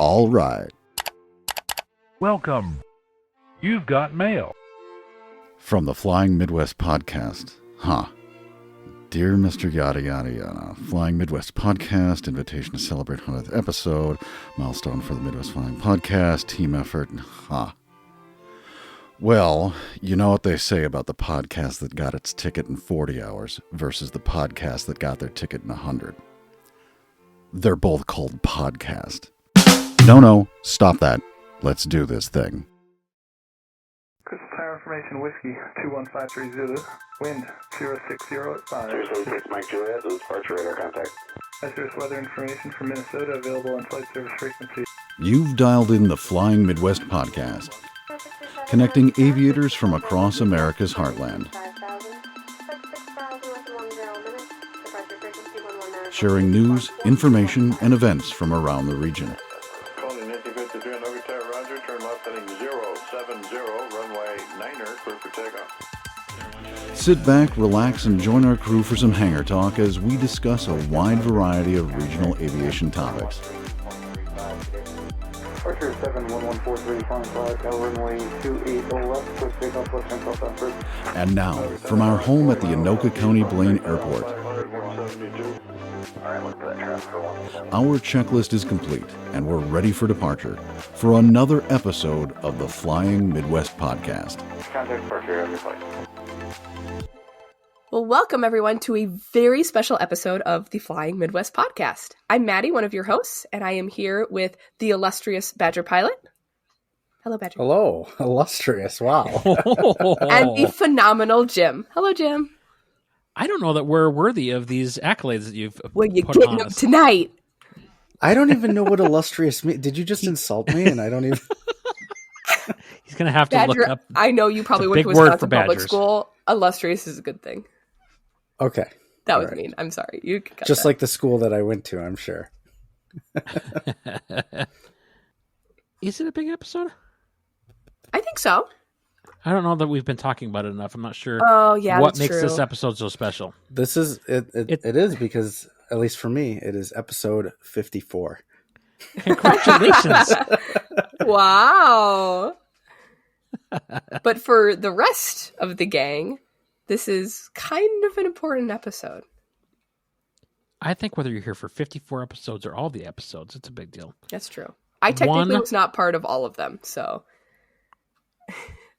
All right. Welcome. You've got mail. From the Flying Midwest Podcast. Dear Mr. Yada Yada Yada, Flying Midwest Podcast, invitation to celebrate 100th episode, milestone for the Midwest Flying Podcast, team effort, Well, you know what they say about the podcast that got its ticket in 40 hours versus the podcast that got their ticket in 100. They're both called podcast. No, stop that. Let's do this thing. Crystal Tower Information Whiskey 21530 Zulu, wind 060 at 5. 076 Mike Juliet, this is departure radar contact. Hazardous weather information from Minnesota available on flight service frequency. You've dialed in the Flying Midwest Podcast, connecting aviators from across America's heartland, sharing news, information, and events from around the region. Calling Nancy 53 on Oak Tower, Roger, turn left heading 070, runway 9er, clear for takeoff. Sit back, relax, and join our crew for some hangar talk as we discuss a wide variety of regional aviation topics. Departure 71143, flying flag, runway 28 left, clear for takeoff, left hand southbound. And now, from our home at the Anoka County Blaine Airport, our checklist is complete, and we're ready for departure for another episode of the Flying Midwest Podcast. Contact departure on your flight. Well, welcome everyone to a very special episode of the Flying Midwest Podcast. I'm Maddie, one of your hosts, and I am here with the illustrious Badger Pilot. Hello, Badger. Hello, illustrious, wow. And the phenomenal Jim. Hello, Jim. I don't know that we're worthy of these accolades that you've Well, you're put getting on them us. tonight. I don't even know what illustrious means. Did you just insult me? And I don't even... He's going to have to Badger, look up. I know you probably It's a went to big word for Wisconsin public Badgers. school. Illustrious is a good thing. Okay. That All was right. mean. I'm sorry. You got Just that. like the school that I went to, I'm sure. Is it a big episode? I think so. I don't know that we've been talking about it enough. I'm not sure Oh, yeah, what that's makes true. this episode so special. This is, it is because, at least for me, it is episode 54. Congratulations. Wow. But for the rest of the gang, this is kind of an important episode. I think whether you're here for 54 episodes or all the episodes, it's a big deal. That's true. I technically One- was not part of all of them, so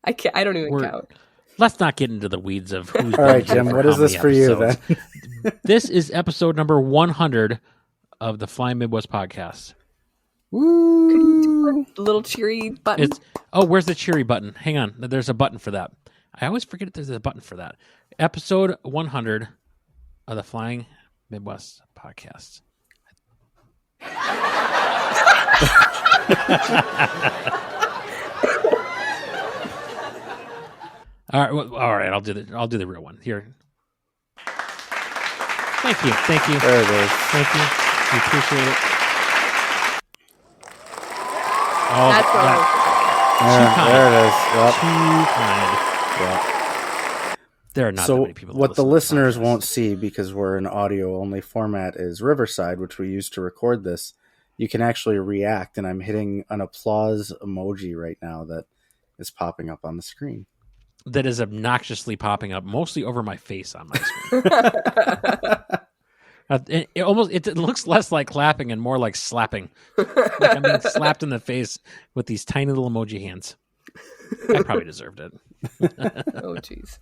I can't. I don't even count. Let's not get into the weeds of who's All right, been here Jim, for what how is this many for you episodes. then? This is episode number 100 of the Flying Midwest Podcast. Woo! Little cheery button. Where's the cheery button? Hang on. There's a button for that. I always forget there's a button for that. Episode 100 of the Flying Midwest Podcast. All right. I'll do the real one here. Thank you. There it is. Thank you. We appreciate it. Oh, That's what There it is. Yep. too kind. Yep. There are not that So many people. that what the listen to listeners podcasts. won't see, because we're an audio-only format, is Riverside, which we use to record this. You can actually react, and I'm hitting an applause emoji right now that is popping up on the screen. that is obnoxiously popping up, mostly over my face on my screen. It looks less like clapping and more like slapping. Like I'm being slapped in the face with these tiny little emoji hands. I probably deserved it. Oh, jeez.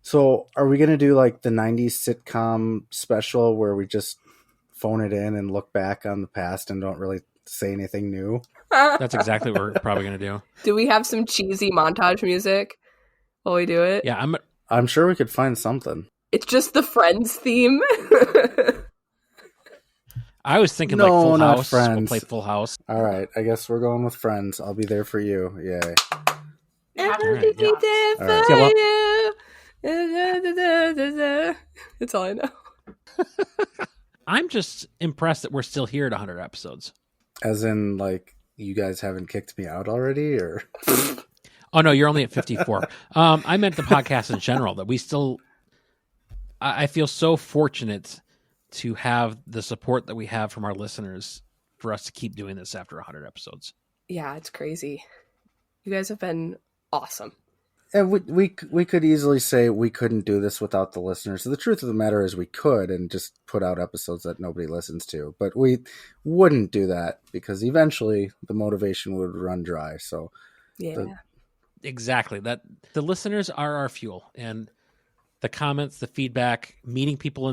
So are we going to do like the 90s sitcom special where we just phone it in and look back on the past and don't really say anything new? That's exactly what we're probably going to do. Do we have some cheesy montage music while we do it? Yeah, I'm sure we could find something. It's just the Friends theme. I was thinking No, like Full not House. Friends. We'll play Full House. All right, I guess we're going with Friends. I'll be there for you. Yay. I'll Right, be yeah. there for All right. Yeah, you. That's all I know. I'm just impressed that we're still here at 100 episodes. As in, like, you guys haven't kicked me out already, or? Oh, no, you're only at 54. I meant the podcast in general, that we still... I feel so fortunate to have the support that we have from our listeners for us to keep doing this after 100 episodes. Yeah, it's crazy. You guys have been awesome. And we could easily say we couldn't do this without the listeners. The truth of the matter is we could and just put out episodes that nobody listens to. But we wouldn't do that because eventually the motivation would run dry. So Yeah. Exactly. That the listeners are our fuel, and the comments, the feedback, meeting people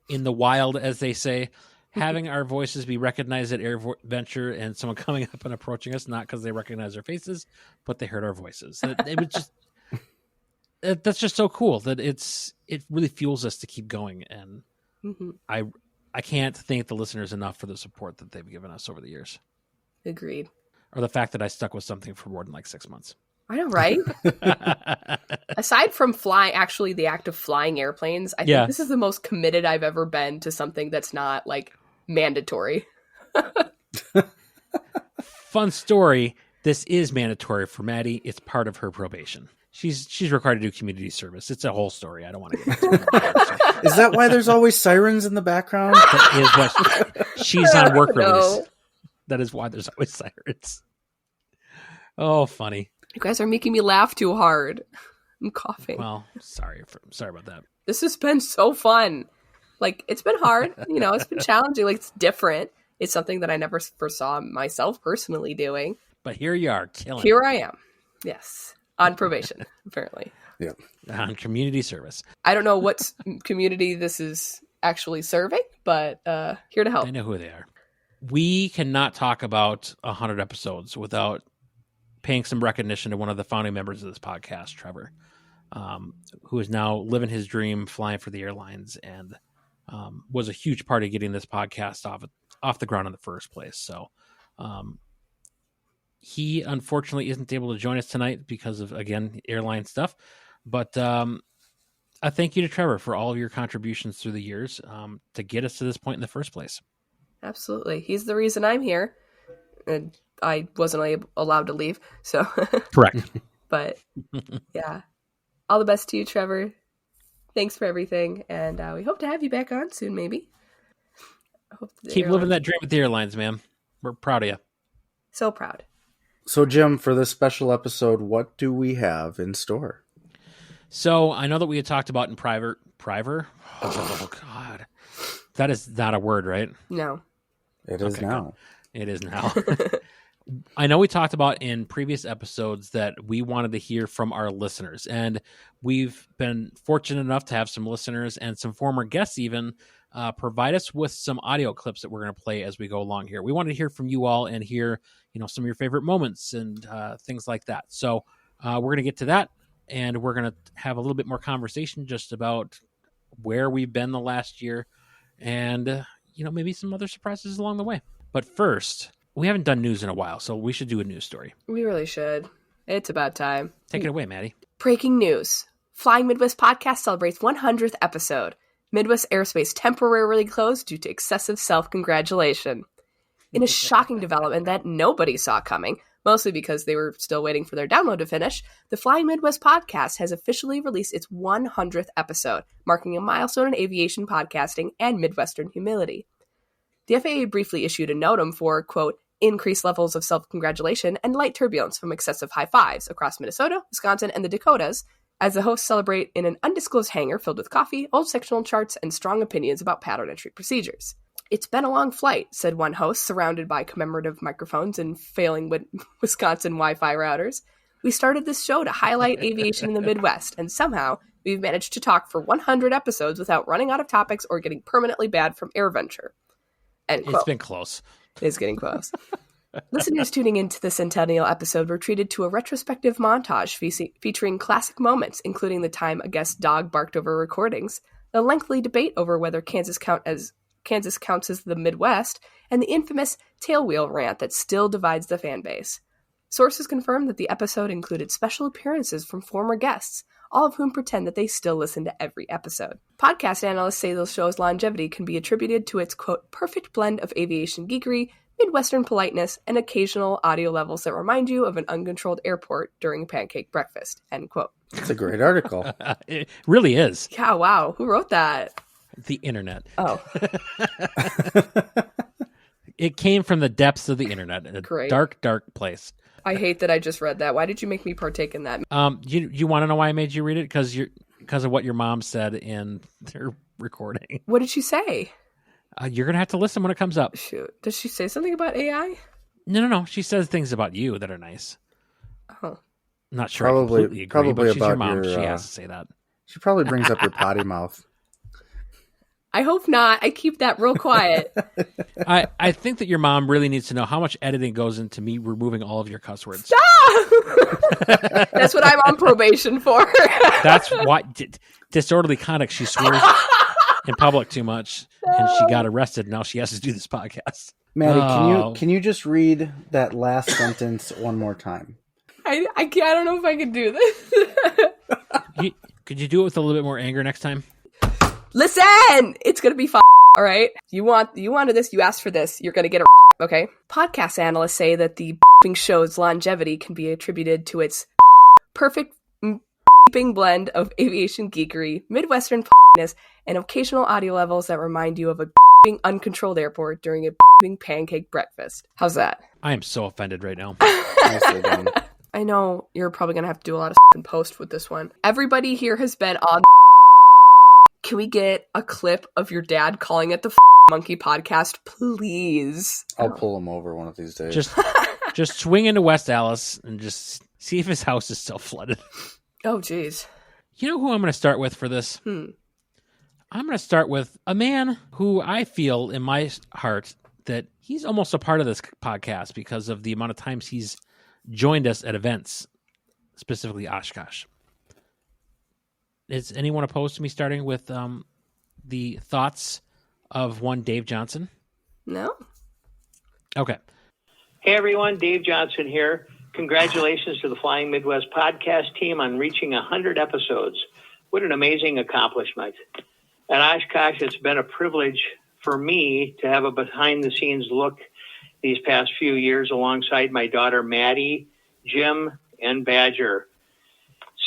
in the wild, as they say, having our voices be recognized at AirVenture, and someone coming up and approaching us, not because they recognize our faces, but they heard our voices. It was just that's just so cool that it really fuels us to keep going, and I can't thank the listeners enough for the support that they've given us over the years. Agreed. Or the fact that I stuck with something for more than like 6 months. I know, right? Aside from flying, actually the act of flying airplanes, I think this is the most committed I've ever been to something that's not like mandatory. Fun story. This is mandatory for Maddie. It's part of her probation. She's required to do community service. It's a whole story. I don't want to get into it. is that why there's always sirens in the background? That is what she's on work No. release. That is why there's always sirens. Oh, funny. You guys are making me laugh too hard. I'm coughing. Well, sorry about that. This has been so fun. Like, it's been hard. It's been challenging. Like, it's different. It's something that I never foresaw myself personally doing. But here you are, killing Here I am. Yes. On probation, apparently. Yeah. on community service. I don't know what community this is actually serving, but here to help. I know who they are. We cannot talk about 100 episodes without paying some recognition to one of the founding members of this podcast, Trevor, who is now living his dream, flying for the airlines, and was a huge part of getting this podcast off the ground in the first place. So he unfortunately isn't able to join us tonight because of, again, airline stuff. But a thank you to Trevor for all of your contributions through the years to get us to this point in the first place. Absolutely. He's the reason I'm here. And I wasn't allowed to leave. So, Correct. But yeah, all the best to you, Trevor. Thanks for everything. And we hope to have you back on soon, maybe. I hope Keep living that dream with the airlines, man. We're proud of you. So proud. So, Jim, for this special episode, what do we have in store? So I know that we had talked about in private. Oh, God. That is not a word, right? No. It is Okay, now. It is now. I know we talked about in previous episodes that we wanted to hear from our listeners, and we've been fortunate enough to have some listeners and some former guests even provide us with some audio clips that we're going to play as we go along here. We wanted to hear from you all and hear, some of your favorite moments and things like that. So we're going to get to that, and we're going to have a little bit more conversation just about where we've been the last year and, maybe some other surprises along the way. But first, we haven't done news in a while, so we should do a news story. We really should. It's about time. Take it away, Maddie. Breaking news. Flying Midwest Podcast celebrates 100th episode. Midwest airspace temporarily closed due to excessive self-congratulation. In a shocking development that nobody saw coming, mostly because they were still waiting for their download to finish, the Flying Midwest Podcast has officially released its 100th episode, marking a milestone in aviation podcasting and Midwestern humility. The FAA briefly issued a notum for, quote, increased levels of self-congratulation and light turbulence from excessive high fives across Minnesota, Wisconsin, and the Dakotas, as the hosts celebrate in an undisclosed hangar filled with coffee, old sectional charts, and strong opinions about pattern entry procedures. It's been a long flight, said one host, surrounded by commemorative microphones and failing Wisconsin Wi-Fi routers. We started this show to highlight aviation in the Midwest, and somehow we've managed to talk for 100 episodes without running out of topics or getting permanently banned from AirVenture. End quote. It's been close. It's getting close. Listeners tuning into the Centennial episode were treated to a retrospective montage featuring classic moments, including the time a guest dog barked over recordings, a lengthy debate over whether Kansas counts as the Midwest, and the infamous tailwheel rant that still divides the fan base. Sources confirm that the episode included special appearances from former guests, all of whom pretend that they still listen to every episode. Podcast analysts say the show's longevity can be attributed to its, quote, perfect blend of aviation geekery, Midwestern politeness, and occasional audio levels that remind you of an uncontrolled airport during pancake breakfast, end quote. It's a great article. It really is. Yeah, wow. Who wrote that? The internet. Oh. It came from the depths of the internet, a Great. dark, dark place. I hate that I just read that. Why did you make me partake in that? You want to know why I made you read it? Because of what your mom said in their recording. What did she say? You're gonna have to listen when it comes up. Shoot. Does she say something about AI? No. She says things about you that are nice. Oh. I'm not sure I completely agree, but she's your about mom. your, she has to say that. She probably brings up your potty mouth. I hope not. I keep that real quiet. I think that your mom really needs to know how much editing goes into me removing all of your cuss words. Stop! That's what I'm on probation for. That's why disorderly conduct. She swears in public too much, and she got arrested. Now she has to do this podcast. Maddie, can you just read that last sentence one more time? I don't know if I can do this. Could you do it with a little bit more anger next time? Listen, it's gonna be fun. All right, you wanted this. You asked for this. You're gonna get a. Okay. Podcast analysts say that the show's longevity can be attributed to its perfect blend of aviation geekery, Midwestern and occasional audio levels that remind you of a uncontrolled airport during a pancake breakfast. How's that? I am so offended right now. Nicely done. I know you're probably gonna have to do a lot of post with this one. Everybody here has been on. Can we get a clip of your dad calling it the Monkey Podcast, please? I'll pull him over one of these days. Just swing into West Allis and just see if his house is still flooded. Oh, jeez. You know who I'm going to start with for this? I'm going to start with a man who I feel in my heart that he's almost a part of this podcast because of the amount of times he's joined us at events, specifically Oshkosh. Is anyone opposed to me starting with the thoughts of one Dave Johnson? No. Okay. Hey, everyone. Dave Johnson here. Congratulations to the Flying Midwest podcast team on reaching 100 episodes. What an amazing accomplishment. At Oshkosh, it's been a privilege for me to have a behind-the-scenes look these past few years alongside my daughter, Maddie, Jim, and Badger.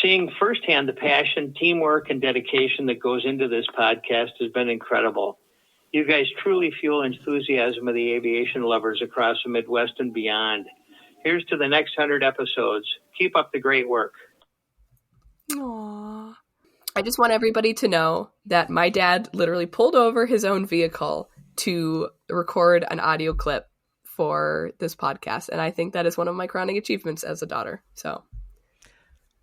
Seeing firsthand the passion, teamwork, and dedication that goes into this podcast has been incredible. You guys truly fuel enthusiasm of the aviation lovers across the Midwest and beyond. Here's to the next 100 episodes. Keep up the great work. Aww. I just want everybody to know that my dad literally pulled over his own vehicle to record an audio clip for this podcast, and I think that is one of my crowning achievements as a daughter. So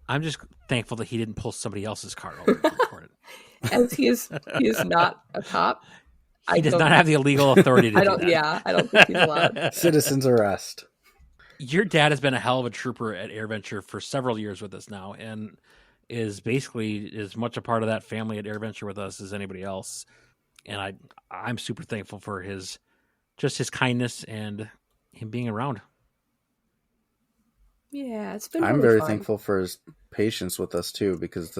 I'm just thankful that he didn't pull somebody else's car over and record it. As he is not a cop. He does not have the illegal authority to do that. Yeah, I don't think he's allowed. Citizen's arrest. Your dad has been a hell of a trooper at AirVenture for several years with us now, and is basically as much a part of that family at AirVenture with us as anybody else. And I'm super thankful for his kindness and him being around. Yeah, it's been. I'm really very fun. thankful for his patience with us too, because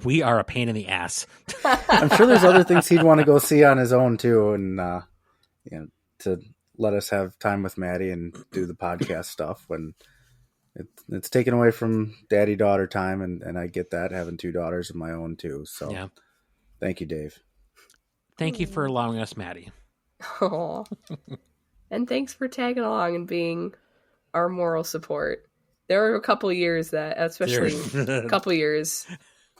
We are a pain in the ass. I'm sure there's other things he'd want to go see on his own too, and to let us have time with Maddie and do the podcast stuff when it's taken away from daddy-daughter time, and I get that, having two daughters of my own too. So Yeah. Thank you, Dave. Thank you for allowing us, Maddie. Aw. And thanks for tagging along and being our moral support. There were a couple years that, especially a couple years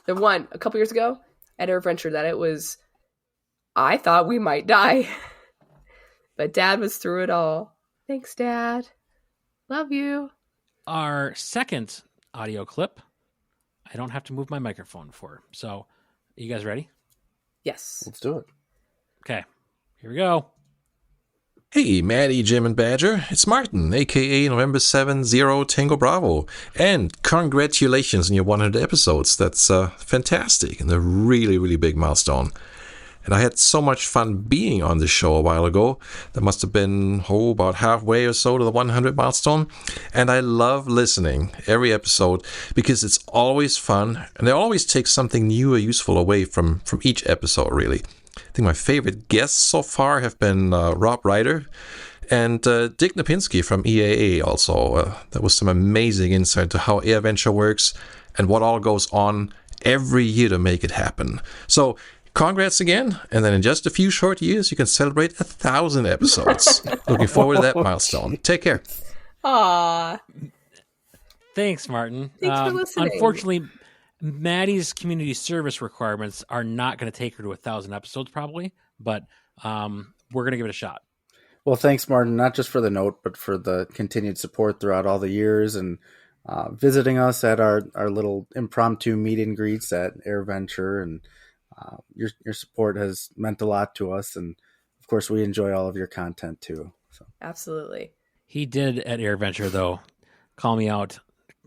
ago at AirVenture, that it was, I thought we might die. But Dad was through it all. Thanks, Dad. Love you. Our second audio clip, I don't have to move my microphone for. So, are you guys ready? Yes. Let's do it. Okay, here we go. Hey, Maddie, Jim, and Badger. It's Martin, aka November 70 Tango Bravo. And congratulations on your 100 episodes. That's fantastic and a really, really big milestone. And I had so much fun being on the show a while ago. That must have been, about halfway or so to the 100 milestone. And I love listening every episode because it's always fun. And they always take something new or useful away from each episode, really. I think my favorite guests so far have been Rob Ryder and Dick Napinski from EAA also. That was some amazing insight to how AirVenture works and what all goes on every year to make it happen. So congrats again. And then in just a few short years, you can celebrate 1,000 episodes. Looking forward to that milestone. Take care. Aw. Thanks, Martin. Thanks for listening. Unfortunately, Maddie's community service requirements are not going to take her to 1,000 episodes, probably, but we're going to give it a shot. Well, thanks, Martin, not just for the note, but for the continued support throughout all the years and visiting us at our little impromptu meet and greets at AirVenture. And your support has meant a lot to us. And, of course, we enjoy all of your content, too. So. Absolutely. He did at AirVenture, though, call me out.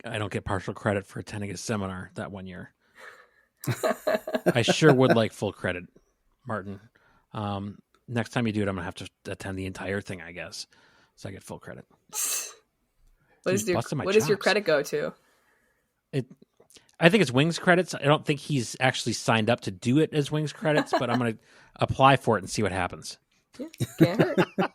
I don't get partial credit for attending his seminar that one year. I sure would like full credit, Martin. Next time you do it, I'm going to have to attend the entire thing, I guess, so I get full credit. What does your credit go to? I think it's Wings credits. I don't think he's actually signed up to do it as Wings credits, but I'm going to apply for it and see what happens. Yeah, can't hurt.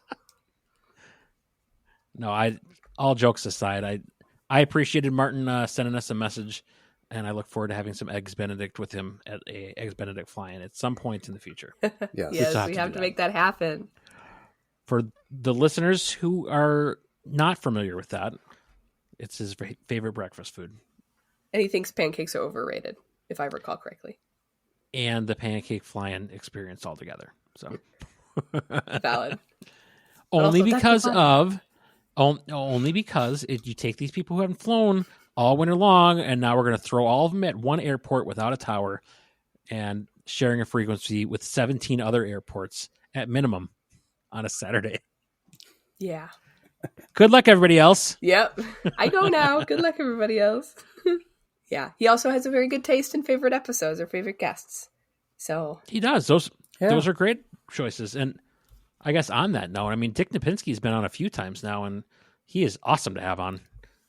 No, all jokes aside, I appreciated Martin sending us a message, and I look forward to having some Eggs Benedict with him at a Eggs Benedict fly-in at some point in the future. Yes, we have to make that happen. For the listeners who are not familiar with that, it's his favorite breakfast food. And he thinks pancakes are overrated, if I recall correctly. And the pancake flying experience altogether. So valid. Only because you take these people who haven't flown all winter long, and now we're going to throw all of them at one airport without a tower and sharing a frequency with 17 other airports at minimum on a Saturday. Yeah. Good luck, everybody else. Yep. I go now. Good luck, everybody else. Yeah. He also has a very good taste in favorite episodes or favorite guests. So he does. Those are great choices. And I guess on that note, I mean, Dick Napinski's been on a few times now, and he is awesome to have on.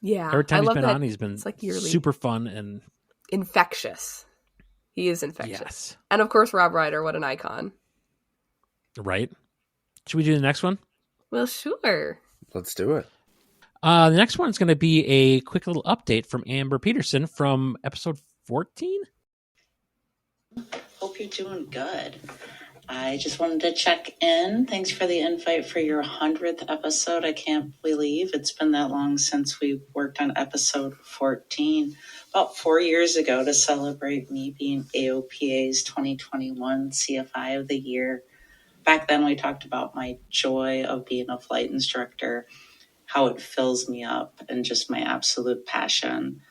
Yeah. Every time he's been on, he's been like super fun and infectious. He is infectious. Yes. And of course, Rob Ryder, what an icon. Right. Should we do the next one? Well, sure. Let's do it. The next one is going to be a quick little update from Amber Peterson from episode 14. Hope you're doing good. I just wanted to check in. Thanks for the invite for your 100th episode. I can't believe it's been that long since we worked on episode 14. About 4 years ago, to celebrate me being AOPA's 2021 CFI of the Year. Back then, we talked about my joy of being a flight instructor, how it fills me up, and just my absolute passion.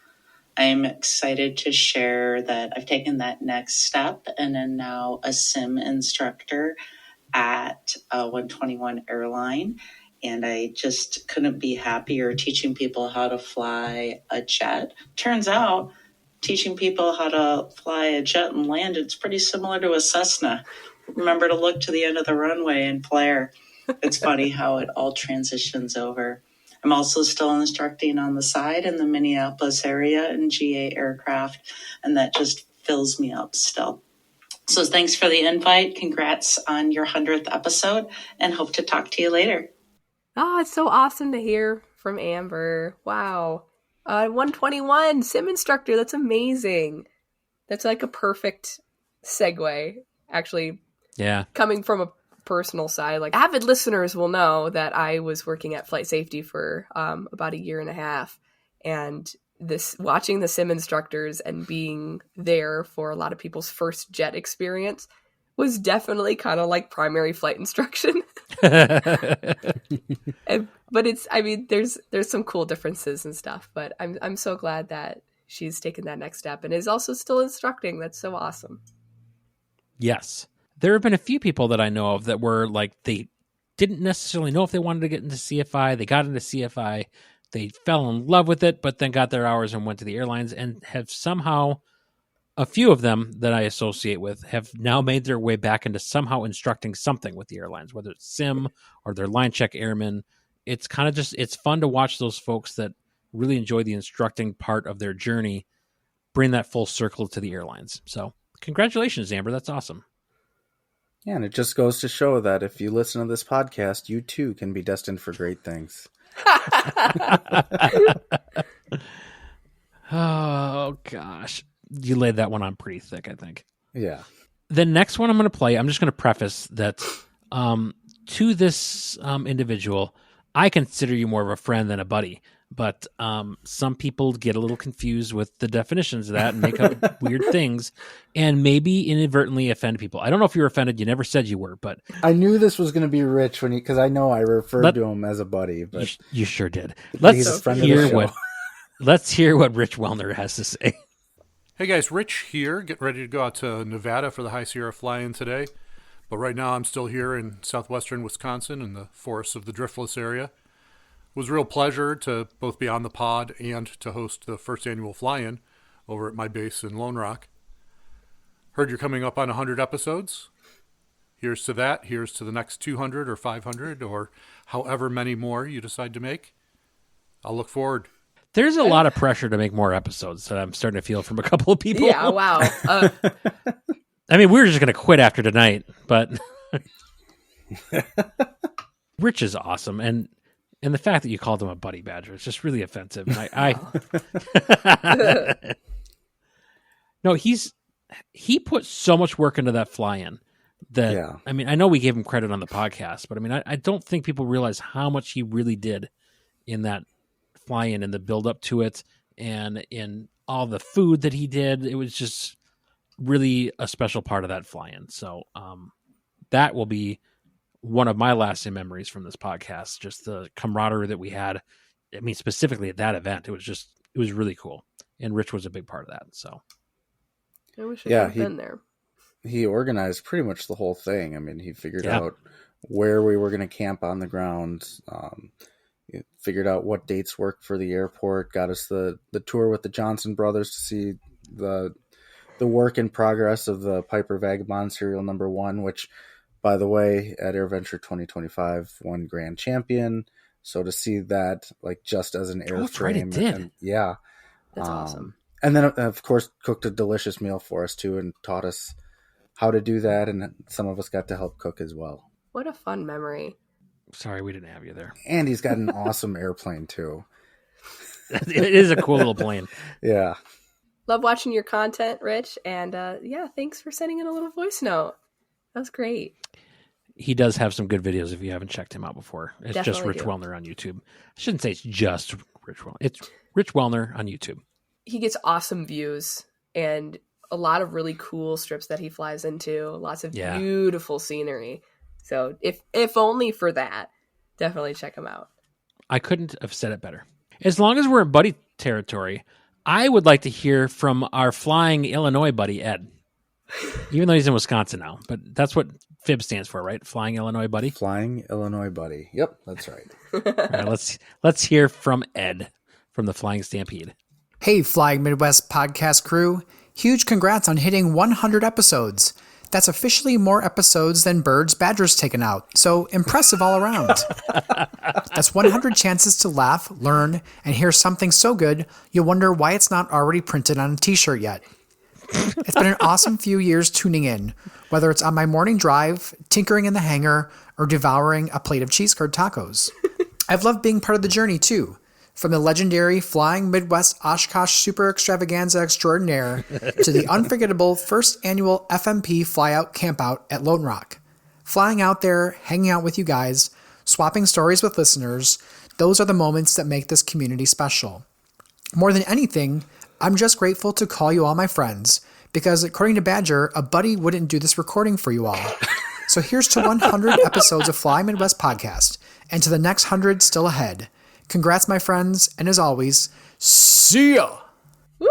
I'm excited to share that I've taken that next step and am now a sim instructor at 121 Airline. And I just couldn't be happier teaching people how to fly a jet. Turns out teaching people how to fly a jet and land, it's pretty similar to a Cessna. Remember to look to the end of the runway and flare. It's funny how it all transitions over. I'm also still instructing on the side in the Minneapolis area in GA aircraft, and that just fills me up still. So thanks for the invite. Congrats on your 100th episode, and hope to talk to you later. Oh, it's so awesome to hear from Amber. Wow. 121 sim instructor. That's amazing. That's like a perfect segue, actually. Yeah. Coming from a personal side, like avid listeners will know that I was working at flight safety for about a year and a half, and watching the sim instructors and being there for a lot of people's first jet experience was definitely kind of like primary flight instruction. But there's some cool differences and stuff, but I'm so glad that she's taken that next step and is also still instructing. That's so awesome. Yes. There have been a few people that I know of that were like, they didn't necessarily know if they wanted to get into CFI. They got into CFI. They fell in love with it, but then got their hours and went to the airlines, and have somehow, a few of them that I associate with, have now made their way back into somehow instructing something with the airlines, whether it's sim or their line check airmen. It's kind of just, it's fun to watch those folks that really enjoy the instructing part of their journey bring that full circle to the airlines. So congratulations, Amber. That's awesome. Yeah, and it just goes to show that if you listen to this podcast, you too can be destined for great things. Oh, gosh. You laid that one on pretty thick, I think. Yeah. The next one I'm going to play, I'm just going to preface that to this individual, I consider you more of a friend than a buddy. But some people get a little confused with the definitions of that and make up weird things and maybe inadvertently offend people. I don't know if you were offended. You never said you were, but I knew this was going to be Rich because I know I referred to him as a buddy. But you sure did. he's Let's a friend of hear the show. Let's hear what Rich Wellner has to say. Hey guys, Rich here, getting ready to go out to Nevada for the High Sierra fly-in today. But right now I'm still here in southwestern Wisconsin in the forests of the Driftless area. It was a real pleasure to both be on the pod and to host the first annual fly-in over at my base in Lone Rock. Heard you're coming up on 100 episodes. Here's to that. Here's to the next 200 or 500 or however many more you decide to make. I'll look forward. There's a lot of pressure to make more episodes that I'm starting to feel from a couple of people. Yeah, wow. I mean, we were just going to quit after tonight, but Rich is awesome. And the fact that you called him a buddy badger is just really offensive. And No, he put so much work into that fly-in that, I mean, I know we gave him credit on the podcast, but I mean, I don't think people realize how much he really did in that fly-in and the build up to it and in all the food that he did. It was just really a special part of that fly-in. So that will be one of my lasting memories from this podcast, just the camaraderie that we had. I mean, specifically at that event, it was really cool. And Rich was a big part of that. So I wish I could have been there. He organized pretty much the whole thing. I mean, he figured out where we were going to camp on the ground, figured out what dates worked for the airport, got us the tour with the Johnson brothers to see the work in progress of the Piper Vagabond serial number 1, which, by the way, at AirVenture 2025 won grand champion. So to see that, like, just as an airframe, that's right, it did. And, that's awesome. And then, of course, cooked a delicious meal for us too, and taught us how to do that. And some of us got to help cook as well. What a fun memory. Sorry we didn't have you there. And he's got an awesome airplane too. It is a cool little plane. Yeah. Love watching your content, Rich. And thanks for sending in a little voice note. That was great. He does have some good videos if you haven't checked him out before. It's Definitely just Rich do. Wellner on YouTube. I shouldn't say it's just Rich Wellner. It's Rich Wellner on YouTube. He gets awesome views and a lot of really cool strips that he flies into. Lots of beautiful scenery. So if only for that, definitely check him out. I couldn't have said it better. As long as we're in buddy territory, I would like to hear from our flying Illinois buddy, Ed. Even though he's in Wisconsin now. But that's what FIB stands for, right? Flying Illinois buddy? Flying Illinois buddy. Yep, that's right. All right, let's hear from Ed from the Flying Stampede. Hey, Flying Midwest podcast crew. Huge congrats on hitting 100 episodes. That's officially more episodes than Bird's Badger's taken out, so impressive all around. That's 100 chances to laugh, learn, and hear something so good you'll wonder why it's not already printed on a t-shirt yet. It's been an awesome few years tuning in, whether it's on my morning drive, tinkering in the hangar, or devouring a plate of cheese curd tacos. I've loved being part of the journey too. From the legendary Flying Midwest Oshkosh Super Extravaganza Extraordinaire to the unforgettable first annual FMP Flyout Campout at Lone Rock. Flying out there, hanging out with you guys, swapping stories with listeners, those are the moments that make this community special. More than anything, I'm just grateful to call you all my friends, because according to Badger, a buddy wouldn't do this recording for you all. So here's to 100 episodes of Fly Midwest Podcast, and to the next 100 still ahead. Congrats, my friends, and as always, see ya! Woo!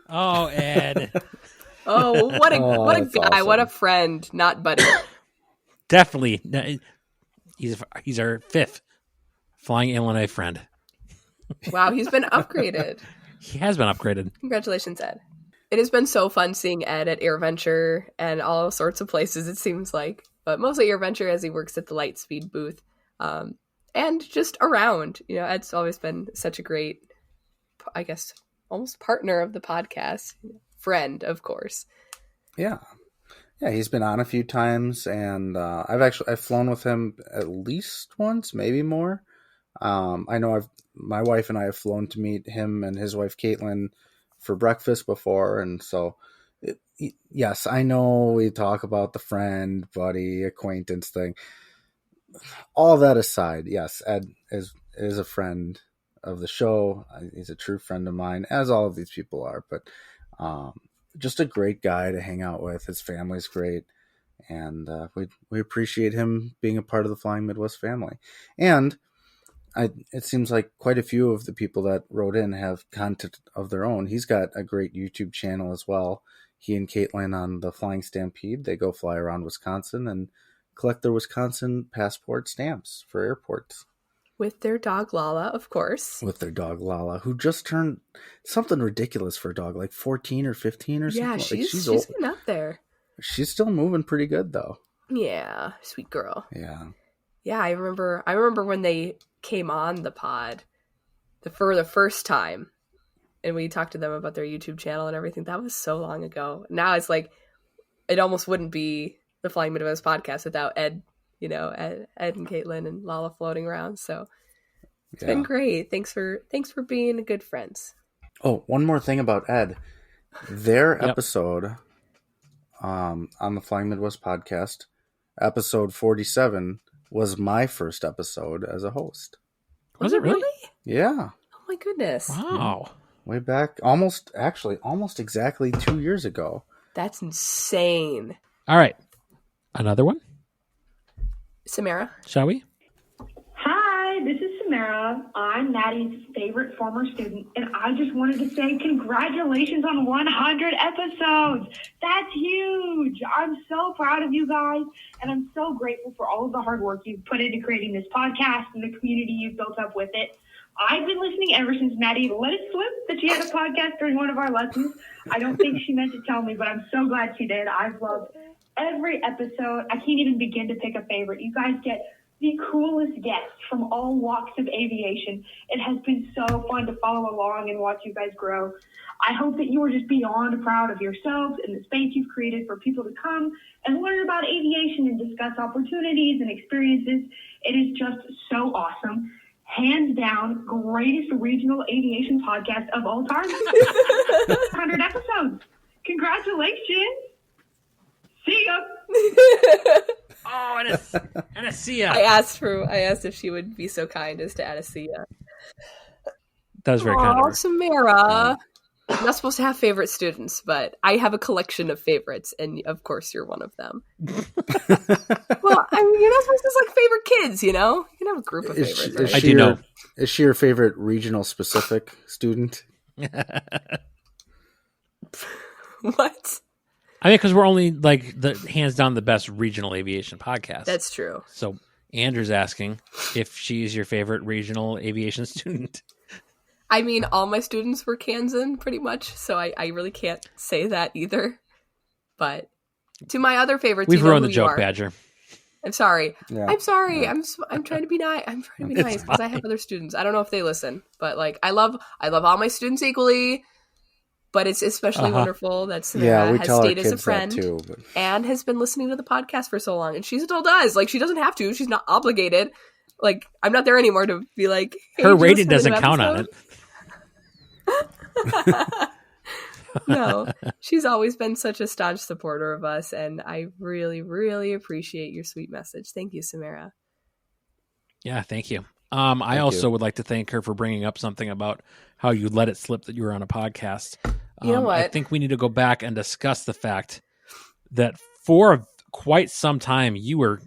Oh, Ed. Oh, what a guy, awesome. what a friend, not buddy. Definitely. He's our fifth Flying Illinois friend. Wow, he's been upgraded. He has been upgraded. Congratulations, Ed. It has been so fun seeing Ed at AirVenture and all sorts of places, it seems like. But mostly AirVenture as he works at the Lightspeed booth. And just around. You know, Ed's always been such a great, I guess, almost partner of the podcast. Friend, of course. Yeah. Yeah, he's been on a few times, and I've flown with him at least once, maybe more. I know my wife and I have flown to meet him and his wife Caitlin for breakfast before, and so Yes, I know we talk about the friend, buddy, acquaintance thing. All that aside, yes, Ed is a friend of the show. He's a true friend of mine, as all of these people are. But just a great guy to hang out with. His family's great, and we appreciate him being a part of the Flying Midwest family. And it seems like quite a few of the people that wrote in have content of their own. He's got a great YouTube channel as well. He and Caitlin on the Flying Stampede, they go fly around Wisconsin and collect their Wisconsin passport stamps for airports. With their dog Lala, of course. With their dog Lala, who just turned something ridiculous for a dog, like 14 or 15 or something. Yeah, she's getting up there. She's still moving pretty good, though. Yeah, sweet girl. Yeah. Yeah, I remember when they came on the pod for the first time, and we talked to them about their YouTube channel and everything. That was so long ago. Now it's like it almost wouldn't be the Flying Midwest podcast without Ed, Ed and Caitlin and Lala floating around. So it's been great. Thanks for being good friends. Oh, one more thing about Ed. Their episode on the Flying Midwest podcast, episode 47, was my first episode as a host. Was it really? Yeah. Oh my goodness. Wow. Way back, almost exactly 2 years ago. That's insane. All right. Another one? Samara? Shall we? Hi, this is Samara. I'm Maddie's favorite former student, and I just wanted to say congratulations on 100 episodes. That's huge. I'm so proud of you guys, and I'm so grateful for all of the hard work you've put into creating this podcast and the community you've built up with it. I've been listening ever since Maddie let it slip that she had a podcast during one of our lessons. I don't think she meant to tell me, but I'm so glad she did. I've loved every episode. I can't even begin to pick a favorite. You guys get the coolest guests from all walks of aviation. It has been so fun to follow along and watch you guys grow. I hope that you are just beyond proud of yourselves and the space you've created for people to come and learn about aviation and discuss opportunities and experiences. It is just so awesome. Hands down, greatest regional aviation podcast of all time. 100 episodes. Congratulations. See ya. Oh, and a see ya. I asked if she would be so kind as to add a see ya. That was very kind of her. Samara. I'm not supposed to have favorite students, but I have a collection of favorites, and of course you're one of them. Well, I mean, you're not supposed to like favorite kids, You can have a group of favorites. Right? I do know. Is she your favorite regional specific student? What? I mean, because we're only like the hands down the best regional aviation podcast. That's true. So Andrew's asking if she's your favorite regional aviation student. I mean, all my students were Kansan pretty much, so I really can't say that either. But to my other favorites, we've ruined the joke, Badger. I'm sorry. Yeah. I'm sorry. I'm trying to be nice. I'm trying to be nice because I have other students. I don't know if they listen, but like I love all my students equally. But it's especially wonderful that Samara has stayed as a friend too, and has been listening to the podcast for so long. And she still does. Like, she doesn't have to. She's not obligated. Like, I'm not there anymore to be like, hey, her rating doesn't count on it. No, she's always been such a staunch supporter of us, and I really, really appreciate your sweet message. Thank you, Samara. Yeah, thank you. I also would like to thank her for bringing up something about how you let it slip that you were on a podcast. You know what? I think we need to go back and discuss the fact that for quite some time you were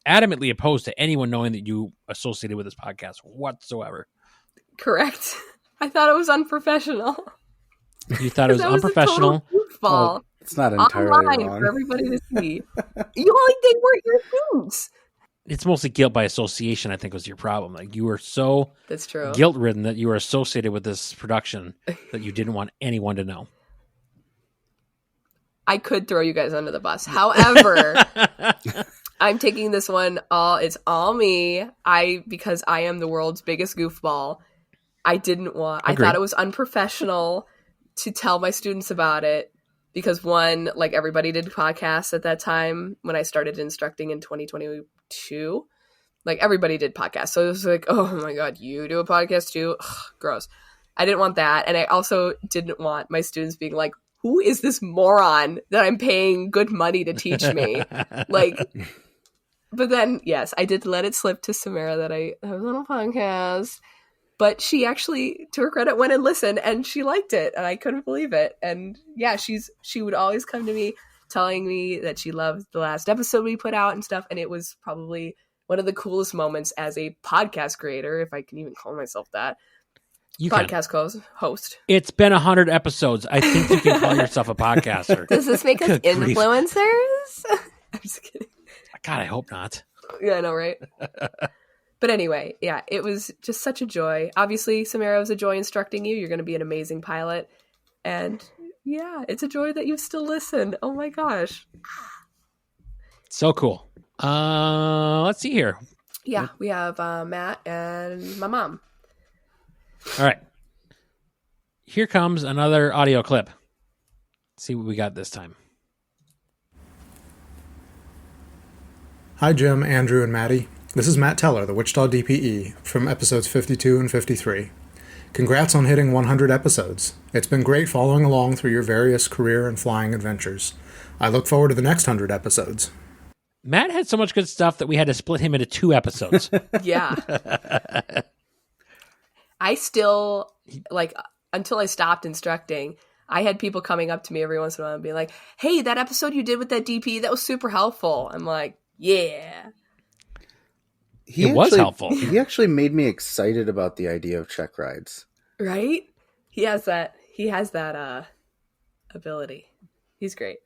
adamantly opposed to anyone knowing that you associated with this podcast whatsoever. Correct. I thought it was unprofessional. You thought it was unprofessional? Well, it's not entirely wrong for everybody to see. They weren't your students. It's mostly guilt by association, I think, was your problem. Like, you were so That's true. guilt-ridden that you were associated with this production that you didn't want anyone to know. I could throw you guys under the bus. However, I'm taking this one it's all me. Because I am the world's biggest goofball. I thought it was unprofessional to tell my students about it because one, like everybody did podcasts at that time when I started instructing in 2022, like everybody did podcasts. So it was like, oh my God, you do a podcast too? Ugh, gross. I didn't want that. And I also didn't want my students being like, who is this moron that I'm paying good money to teach me? Like, but then, yes, I did let it slip to Samara that I was on a podcast. But she actually, to her credit, went and listened, and she liked it, and I couldn't believe it. And yeah, she would always come to me telling me that she loved the last episode we put out and stuff, and it was probably one of the coolest moments as a podcast creator, if I can even call myself that. Podcast host. It's been 100 episodes. I think you can call yourself a podcaster. Does this make us influencers? I'm just kidding. God, I hope not. Yeah, I know, right? But anyway, yeah, it was just such a joy. Obviously, Samara, was a joy instructing you. You're going to be an amazing pilot. And yeah, it's a joy that you still listen. Oh my gosh. So cool. Let's see here. Yeah, we have Matt and my mom. All right. Here comes another audio clip. Let's see what we got this time. Hi, Jim, Andrew, and Maddie. This is Matt Teller, the Wichita DPE, from episodes 52 and 53. Congrats on hitting 100 episodes. It's been great following along through your various career and flying adventures. I look forward to the next 100 episodes. Matt had so much good stuff that we had to split him into 2 episodes. Yeah. I still, like, until I stopped instructing, I had people coming up to me every once in a while and being like, hey, that episode you did with that DP, that was super helpful. I'm like, yeah. It was helpful. He actually made me excited about the idea of check rides. Right? He has that ability. He's great.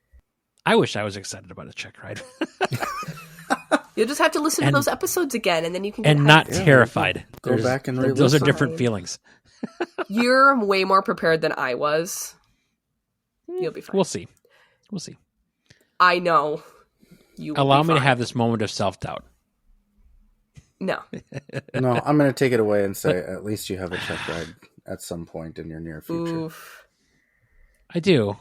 I wish I was excited about a check ride. You'll just have to listen to those episodes again, and then you can get not terrified. Go back and re-listen. Those are different feelings. You're way more prepared than I was. You'll be fine. We'll see. I know. You allow me to have this moment of self-doubt. No. No, I'm going to take it away and say at least you have a check ride at some point in your near future. Oof. I do.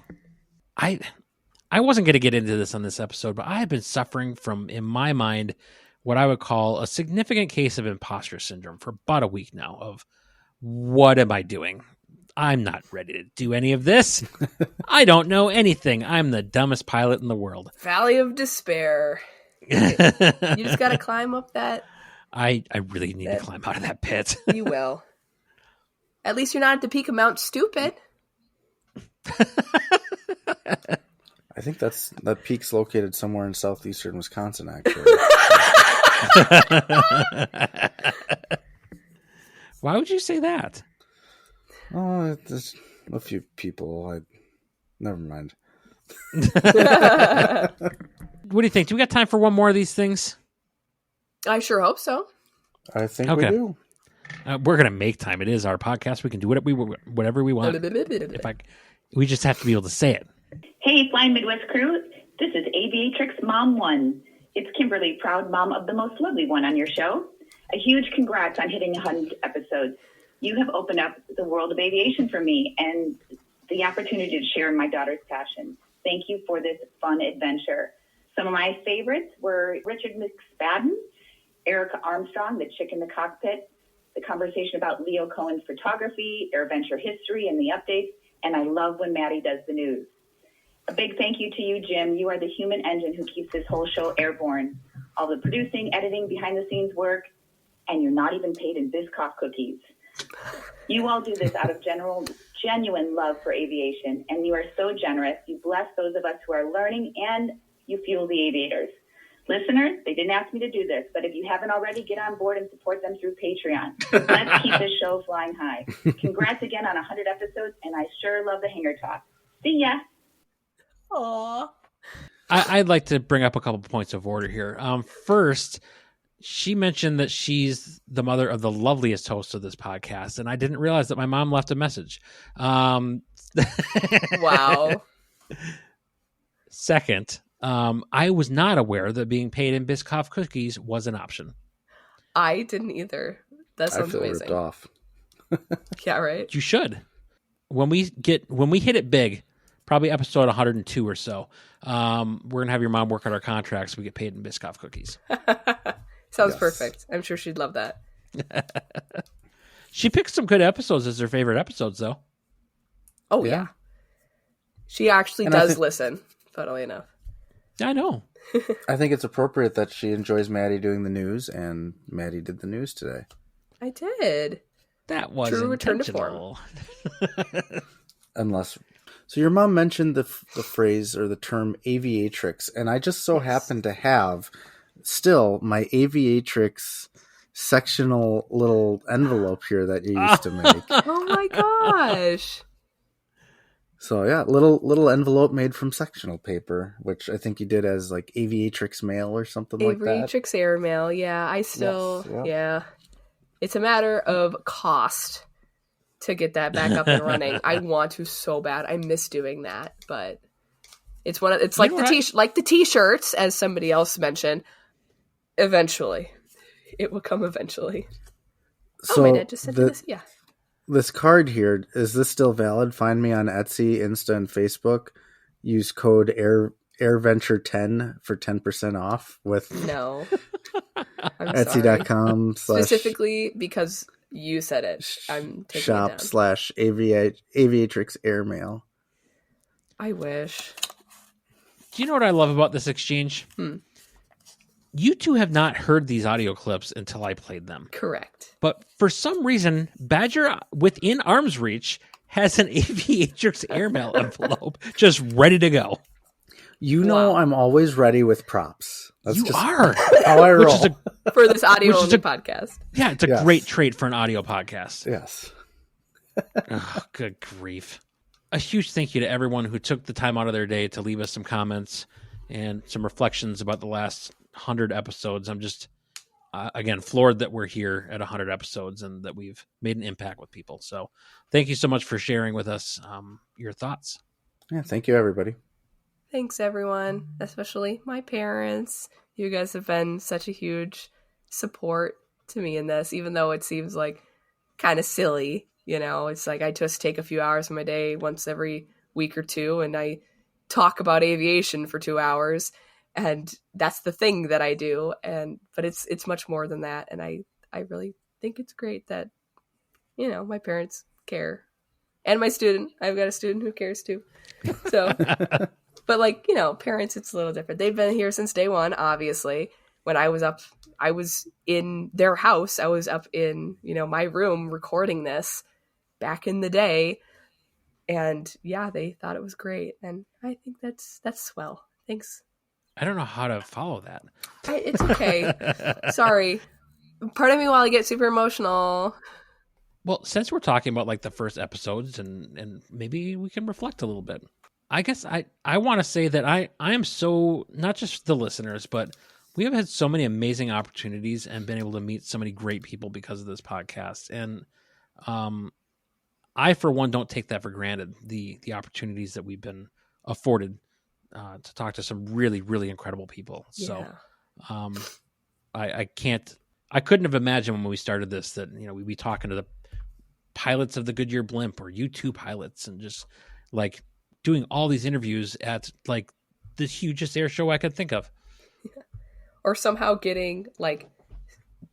I wasn't going to get into this on this episode, but I have been suffering from, in my mind, what I would call a significant case of imposter syndrome for about a week now of what am I doing? I'm not ready to do any of this. I don't know anything. I'm the dumbest pilot in the world. Valley of Despair. You just got to climb up that. I really need to climb out of that pit. You will. At least you're not at the peak of Mount Stupid. I think that peak's located somewhere in southeastern Wisconsin, actually. Why would you say that? Oh, there's a few people. Never mind. What do you think? Do we got time for one more of these things? I sure hope so. I think we do. We're going to make time. It is our podcast. We can do whatever we want. We just have to be able to say it. Hey, Flying Midwest crew. This is Aviatrix Mom 1. It's Kimberly, proud mom of the most lovely one on your show. A huge congrats on hitting 100 episodes. You have opened up the world of aviation for me and the opportunity to share in my daughter's passion. Thank you for this fun adventure. Some of my favorites were Richard McSpadden, Erica Armstrong, the chick in the cockpit, the conversation about Leo Cohen's photography, AirVenture history, and the updates, and I love when Maddie does the news. A big thank you to you, Jim. You are the human engine who keeps this whole show airborne. All the producing, editing, behind-the-scenes work, and you're not even paid in Biscoff cookies. You all do this out of genuine love for aviation, and you are so generous. You bless those of us who are learning, and you fuel the aviators. Listeners, they didn't ask me to do this, but if you haven't already, get on board and support them through Patreon. Let's keep this show flying high. Congrats again on 100 episodes, and I sure love the Hangar Talk. See ya. Aww. I'd like to bring up a couple points of order here. First, she mentioned that she's the mother of the loveliest host of this podcast, and I didn't realize that my mom left a message. Wow. Second, I was not aware that being paid in Biscoff cookies was an option. I didn't either. That sounds amazing. Ripped off. Yeah, right. You should. When we hit it big, probably episode 102 or so, we're gonna have your mom work on our contracts. So we get paid in Biscoff cookies. Sounds perfect. I'm sure she'd love that. She picked some good episodes as her favorite episodes, though. Oh yeah. She actually And does listen, funnily enough. I know. I think it's appropriate that she enjoys Maddie doing the news, and Maddie did the news today. I did. That was True return to form. Unless, so your mom mentioned the phrase or the term aviatrix, and I just so happen to have still my aviatrix sectional little envelope here that you used to make. Oh my gosh. So yeah, little envelope made from sectional paper, which I think you did as like aviatrix mail or something like that. Aviatrix airmail, yeah. I still, Yes, yeah. It's a matter of cost to get that back up and running. I want to so bad. I miss doing that, but it's like the t-shirts, as somebody else mentioned. Eventually, it will come eventually. So my dad just sent me this. Yeah. This card here, is this still valid? Find me on Etsy, Insta, and Facebook. Use code AirVenture10 for 10% off with No. I'm Etsy.com specifically because you said it. I'm taking shop it down. /aviatrix airmail. I wish. Do you know what I love about this exchange? You two have not heard these audio clips until I played them. Correct. But for some reason, Badger, within arm's reach, has an aviatrix airmail envelope just ready to go. You know I'm always ready with props. That's You just are. how I roll. For this audio-only podcast. Yeah, it's a great trait for an audio podcast. Yes. Oh, good grief. A huge thank you to everyone who took the time out of their day to leave us some comments and some reflections about the last 100 episodes. I'm just, again, floored that we're here at 100 episodes and that we've made an impact with people. So thank you so much for sharing with us your thoughts. Yeah, thank you, everybody. Thanks, everyone, especially my parents. You guys have been such a huge support to me in this, even though it seems like kind of silly. You know, it's like I just take a few hours of my day once every week or two, and I talk about aviation for 2 hours, and that's the thing that I do. But it's much more than that, and I really think it's great that, you know, my parents care, and my student. I've got a student who cares too. So. But, like, you know, parents, it's a little different. They've been here since day one, obviously. When I was in their house. I was up in, you know, my room recording this back in the day. And, yeah, they thought it was great. And I think that's swell. Thanks. I don't know how to follow that. It's okay. Sorry. Pardon me while I get super emotional. Well, since we're talking about, like, the first episodes and maybe we can reflect a little bit. I guess I want to say that I am so, not just the listeners, but we have had so many amazing opportunities and been able to meet so many great people because of this podcast. And I, for one, don't take that for granted, the opportunities that we've been afforded to talk to some really, really incredible people. Yeah. So I couldn't have imagined when we started this that, you know, we'd be talking to the pilots of the Goodyear blimp or U-2 pilots and just like doing all these interviews at like the hugest air show I could think of. Or somehow getting like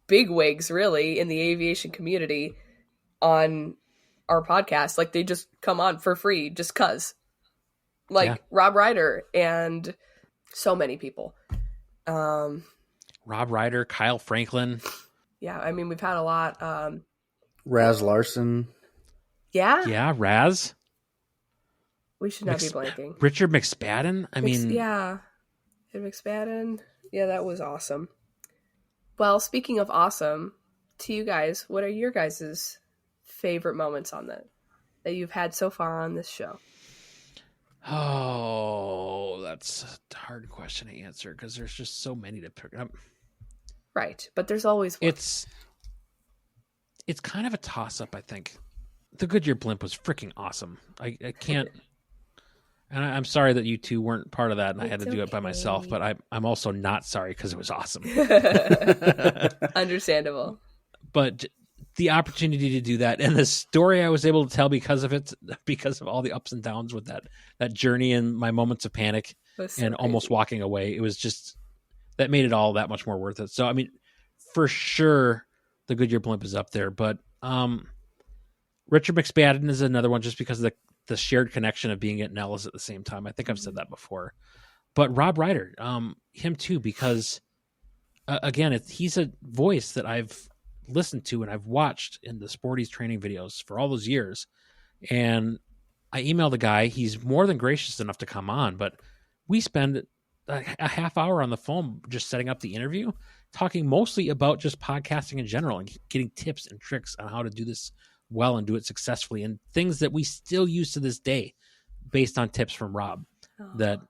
bigwigs really in the aviation community on our podcast. Like they just come on for free just cause. Like Rob Ryder and so many people. Rob Ryder, Kyle Franklin. Yeah, I mean we've had a lot. Raz Larson. Yeah. Yeah, Raz. We should not be blanking. Richard McSpadden? Yeah. And McSpadden. Yeah, that was awesome. Well, speaking of awesome, to you guys, what are your guys' favorite moments on that you've had so far on this show? Oh, that's a hard question to answer because there's just so many to pick up. Right, but there's always one. It's kind of a toss-up, I think. The Goodyear blimp was freaking awesome. I can't... And I'm sorry that you two weren't part of that and I had to do it by myself, but I'm also not sorry because it was awesome. Understandable. But the opportunity to do that and the story I was able to tell because of it, because of all the ups and downs with that journey and my moments of panic and almost walking away, it was just, that made it all that much more worth it. So, I mean, for sure, the Goodyear blimp is up there, but Richard McSpadden is another one just because of the the shared connection of being at Nellis at the same time. I think I've said that before. But Rob Ryder, him too, because again, he's a voice that I've listened to and I've watched in the Sporties training videos for all those years. And I emailed the guy. He's more than gracious enough to come on, but we spend a half hour on the phone just setting up the interview, talking mostly about just podcasting in general and getting tips and tricks on how to do this well and do it successfully, and things that we still use to this day based on tips from Rob. That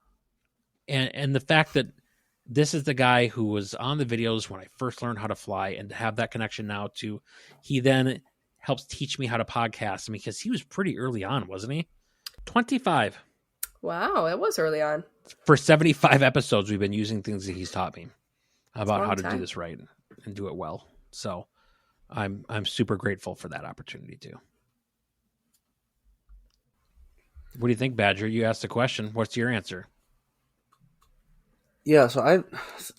and the fact that this is the guy who was on the videos when I first learned how to fly, and to have that connection now to, he then helps teach me how to podcast, because he was pretty early on, wasn't he? 25. Wow, it was early on. For 75 episodes, we've been using things that he's taught me about how to do time. this right and do it well. So I'm super grateful for that opportunity too. What do you think, Badger? You asked a question. What's your answer? Yeah, so I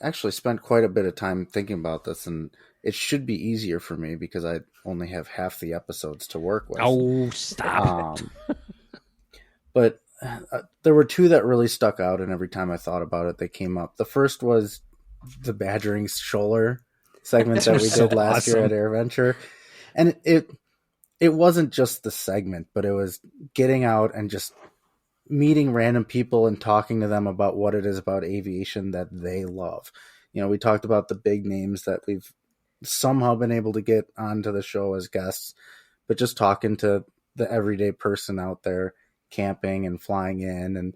actually spent quite a bit of time thinking about this, and it should be easier for me because I only have half the episodes to work with. Oh, stop it. But there were two that really stuck out, and every time I thought about it, they came up. The first was the Badgering Scholler segment that we did last year at AirVenture. And it wasn't just the segment, but it was getting out and just meeting random people and talking to them about what it is about aviation that they love. You know, we talked about the big names that we've somehow been able to get onto the show as guests, but just talking to the everyday person out there camping and flying in. And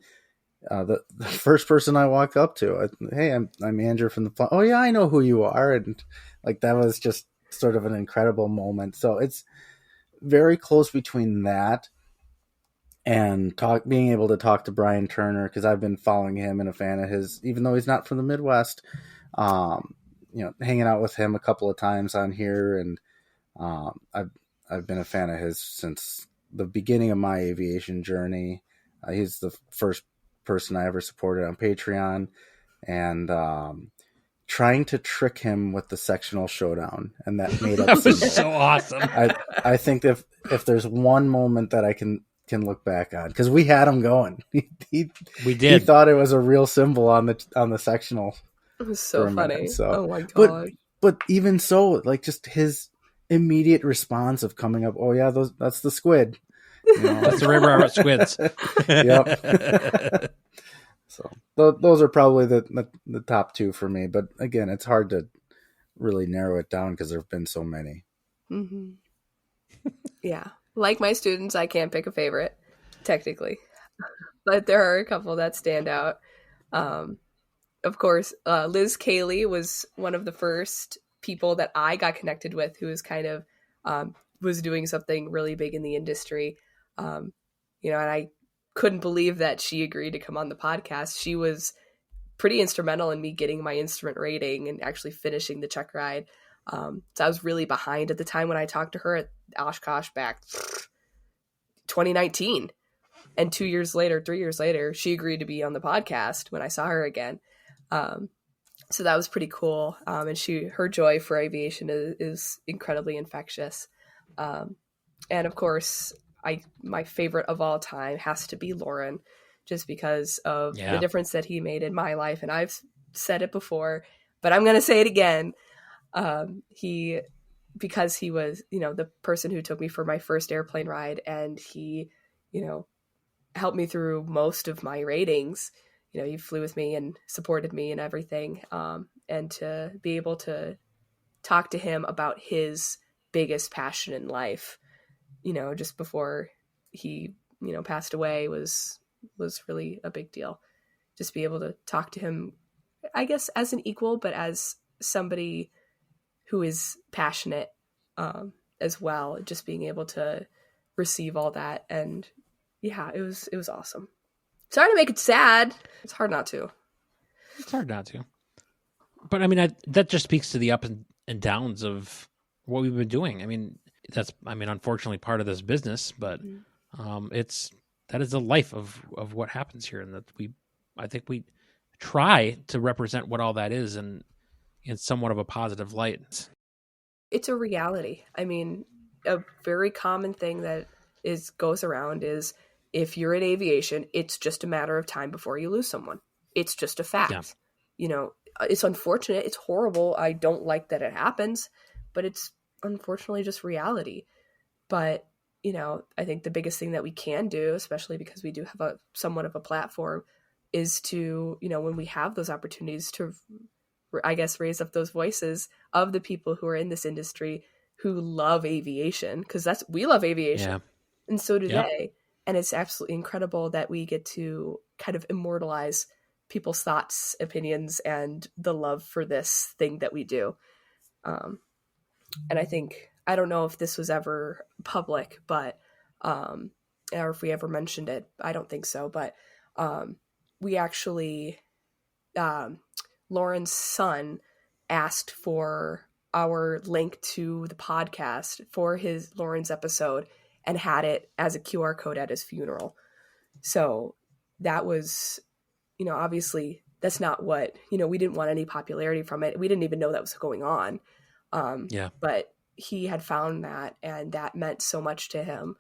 the first person I walked up to, hey, I'm Andrew from the, oh yeah, I know who you are. And like, that was just sort of an incredible moment. So it's very close between that and being able to talk to Brian Turner, because I've been following him and a fan of his, even though he's not from the Midwest. Hanging out with him a couple of times on here, and I've been a fan of his since the beginning of my aviation journey. He's the first person I ever supported on Patreon, and trying to trick him with the sectional showdown, and that made up. That was so awesome. I think if there's one moment that I can look back on, because we had him going. We did. He thought it was a real symbol on the sectional. It was so funny. Minute, so. Oh my god! But even so, like, just his immediate response of coming up. Oh yeah, that's the squid. You know? That's the rainbow squids. Yep. So those are probably the top two for me. But again, it's hard to really narrow it down because there've been so many. Mm-hmm. Yeah, like my students, I can't pick a favorite technically, but there are a couple that stand out. Of course, Liz Cayley was one of the first people that I got connected with who was kind of was doing something really big in the industry. And I couldn't believe that she agreed to come on the podcast. She was pretty instrumental in me getting my instrument rating and actually finishing the check ride. So I was really behind at the time when I talked to her at Oshkosh back 2019. And 3 years later, she agreed to be on the podcast when I saw her again. So that was pretty cool. And her joy for aviation is incredibly infectious. And of course, my favorite of all time has to be Lauren, just because of the difference that he made in my life. And I've said it before, but I'm going to say it again. Because he was, the person who took me for my first airplane ride, and he, helped me through most of my ratings. He flew with me and supported me and everything. And to be able to talk to him about his biggest passion in life, just before he, passed away was really a big deal. Just be able to talk to him, I guess, as an equal, but as somebody who is passionate as well. Just being able to receive all that. And yeah, it was awesome. Sorry to make it sad. It's hard not to. It's hard not to. But I mean, that just speaks to the up and downs of what we've been doing. I mean, that's unfortunately part of this business, but that is the life of what happens here, and that I think we try to represent what all that is in somewhat of a positive light. It's a reality. I mean, a very common thing that goes around is if you're in aviation, it's just a matter of time before you lose someone. It's just a fact. Yeah. You know, it's unfortunate. It's horrible. I don't like that it happens, but it's unfortunately just reality. But, you know, I think the biggest thing that we can do, especially because we do have somewhat of a platform, is to, you know, when we have those opportunities to, I guess, raise up those voices of the people who are in this industry who love aviation, because we love aviation. Yeah. And so do Yep. they. And it's absolutely incredible that we get to kind of immortalize people's thoughts, opinions, and the love for this thing that we do. And I think, I don't know if this was ever public, but, or if we ever mentioned it, I don't think so, but we actually, Lauren's son asked for our link to the podcast for Lauren's episode and had it as a QR code at his funeral. So that was, you know, obviously that's not what, you know, we didn't want any popularity from it. We didn't even know that was going on. Yeah. But he had found that, and that meant so much to him,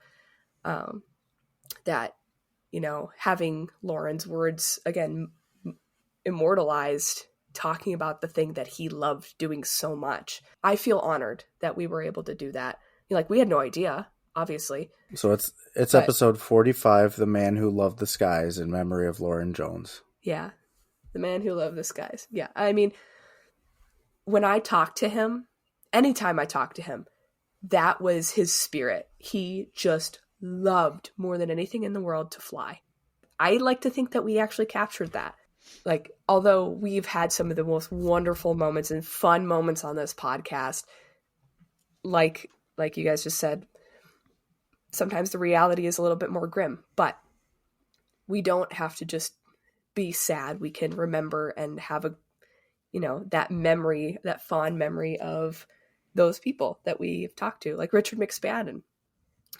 that, you know, having Lauren's words again immortalized, talking about the thing that he loved doing so much. I feel honored that we were able to do that. Like, we had no idea, obviously. So it's episode 45, The Man Who Loved the Skies, in memory of Lauren Jones. Yeah. The Man Who Loved the Skies. Yeah. I mean, when I talk to him, anytime I talk to him, that was his spirit. He just loved more than anything in the world to fly. I like to think that we actually captured that. Like, although we've had some of the most wonderful moments and fun moments on this podcast, like you guys just said, sometimes the reality is a little bit more grim, but we don't have to just be sad. We can remember and have that memory, that fond memory of those people that we've talked to, like Richard McSpadden.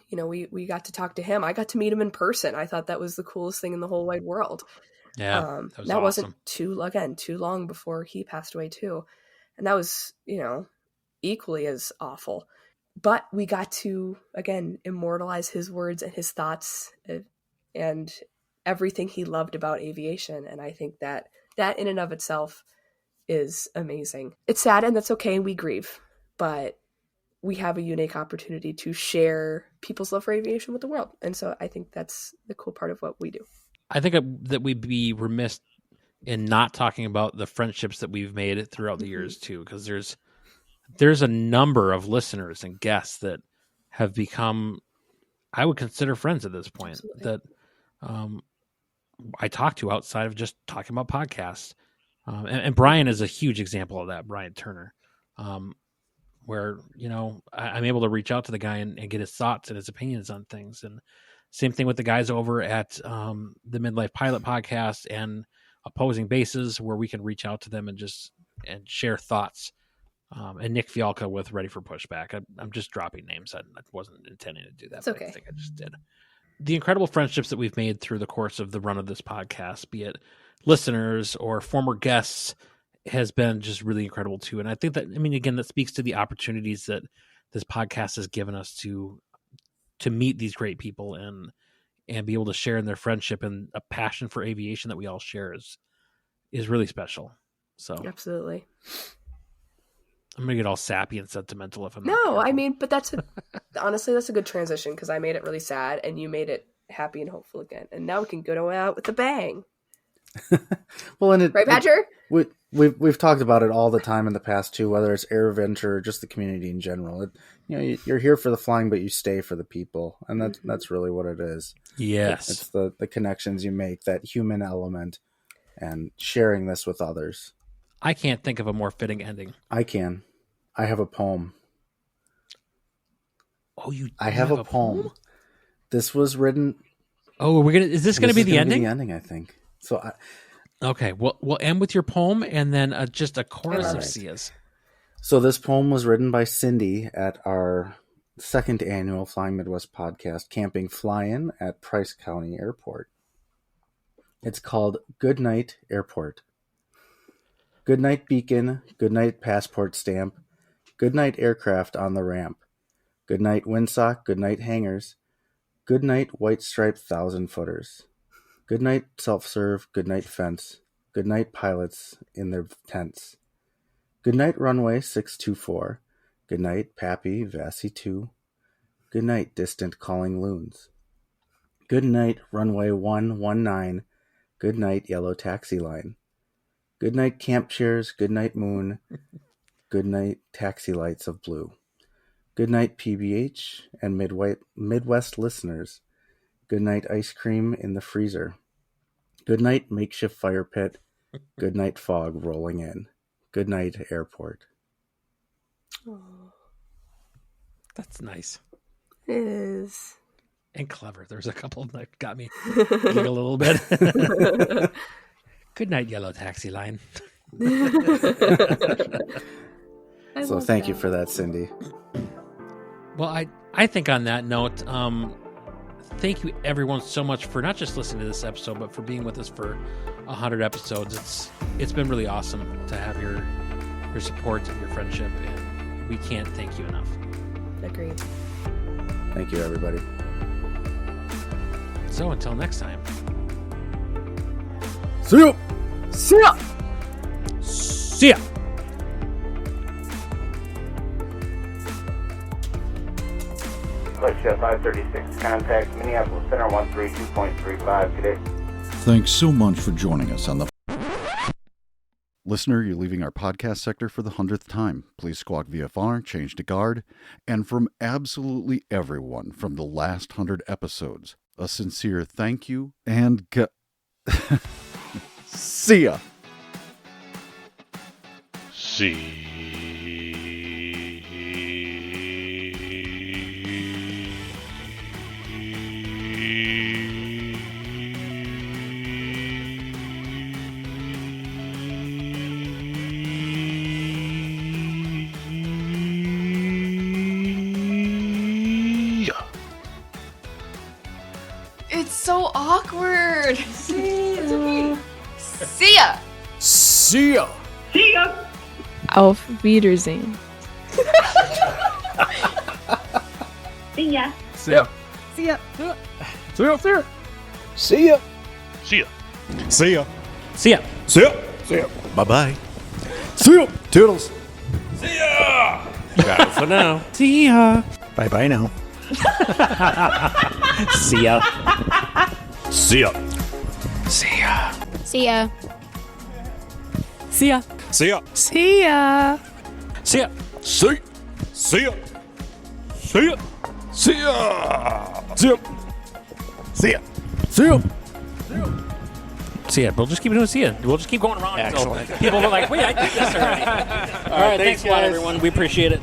You know, we got to talk to him. I got to meet him in person. I thought that was the coolest thing in the whole wide world. Yeah, that wasn't too long before he passed away too. And that was, you know, equally as awful. But we got to, again, immortalize his words and his thoughts and everything he loved about aviation. And I think that in and of itself is amazing. It's sad, and that's okay, and we grieve. But we have a unique opportunity to share people's love for aviation with the world. And so I think that's the cool part of what we do. I think that we'd be remiss in not talking about the friendships that we've made throughout the years too, because there's a number of listeners and guests that have become, I would consider friends at this point. Absolutely. That I talk to outside of just talking about podcasts. And Brian is a huge example of that, Brian Turner, where, you know, I'm able to reach out to the guy and get his thoughts and his opinions on things. And same thing with the guys over at the Midlife Pilot podcast and Opposing Bases, where we can reach out to them and share thoughts. And Nick Fialka with Ready for Pushback. I'm just dropping names. I wasn't intending to do that. It's okay. I think I just did. The incredible friendships that we've made through the course of the run of this podcast, be it listeners or former guests, has been just really incredible too. And I think that, I mean, again, that speaks to the opportunities that this podcast has given us to meet these great people and be able to share in their friendship, and a passion for aviation that we all share is really special. So absolutely. I'm going to get all sappy and sentimental if I'm No, I mean, but honestly, that's a good transition, because I made it really sad and you made it happy and hopeful again. And now we can go out with a bang. Well, and right, Badger? We've talked about it all the time in the past too, whether it's AirVenture or just the community in general. You're here for the flying, but you stay for the people, and that's really what it is. Yes, it's the connections you make, that human element, and sharing this with others. I can't think of a more fitting ending. I can. I have a poem. Oh, I have a poem. This was written. Oh, is this going to be the ending? Be the ending, I think. So okay, we'll end with your poem, and then just a chorus of right. Sia's. So this poem was written by Cindy at our second annual Flying Midwest podcast, Camping Fly-In at Price County Airport. It's called Good Night Airport. Good night beacon, good night passport stamp, good night aircraft on the ramp, good night windsock, good night hangars, Good night, white striped 1,000-footers. Good night, self-serve. Good night, fence. Good night, pilots in their tents. Good night, runway 624. Good night, Pappy, Vassy 2. Good night, distant calling loons. Good night, runway 119. Good night, yellow taxi line. Good night, camp chairs. Good night, moon. Good night, taxi lights of blue. Good night, PBH and Midwest listeners. Good night, ice cream in the freezer. Good night, makeshift fire pit. Good night, fog rolling in. Good night, airport. That's nice. It is. And clever. There's a couple of them that got me giggle a little bit. Good night, yellow taxi line. So thank you for that, Cindy. Well, I think on that note, thank you everyone so much for not just listening to this episode, but for being with us for 100 episodes. It's been really awesome to have your support and your friendship, and we can't thank you enough. Agreed. Thank you, everybody. So until next time. See ya! See ya! See ya! Flight Chef 536, contact Minneapolis Center 132.35 today. Thanks so much for joining us on the... Listener, you're leaving our podcast sector for the 100th time. Please squawk VFR, change to guard, and from absolutely everyone from the last 100 episodes, a sincere thank you and see ya! It's so awkward. See ya. See ya. See ya. See ya. Auf Wiedersehen. See ya. See ya. See ya. See ya. See ya. See ya. See ya. See ya. See ya. See ya. See ya. Bye-bye. See ya. Toodles. See ya. Got it for now. See ya. Bye-bye now. See ya. See ya. See ya. See ya. See ya. See ya. See ya. See ya. See ya. See ya. See ya. See ya. See ya. See ya. See ya. See ya. We'll just keep doing see ya. We'll just keep going around until people are like, wait, I did this already. All right, thanks a lot, everyone. We appreciate it.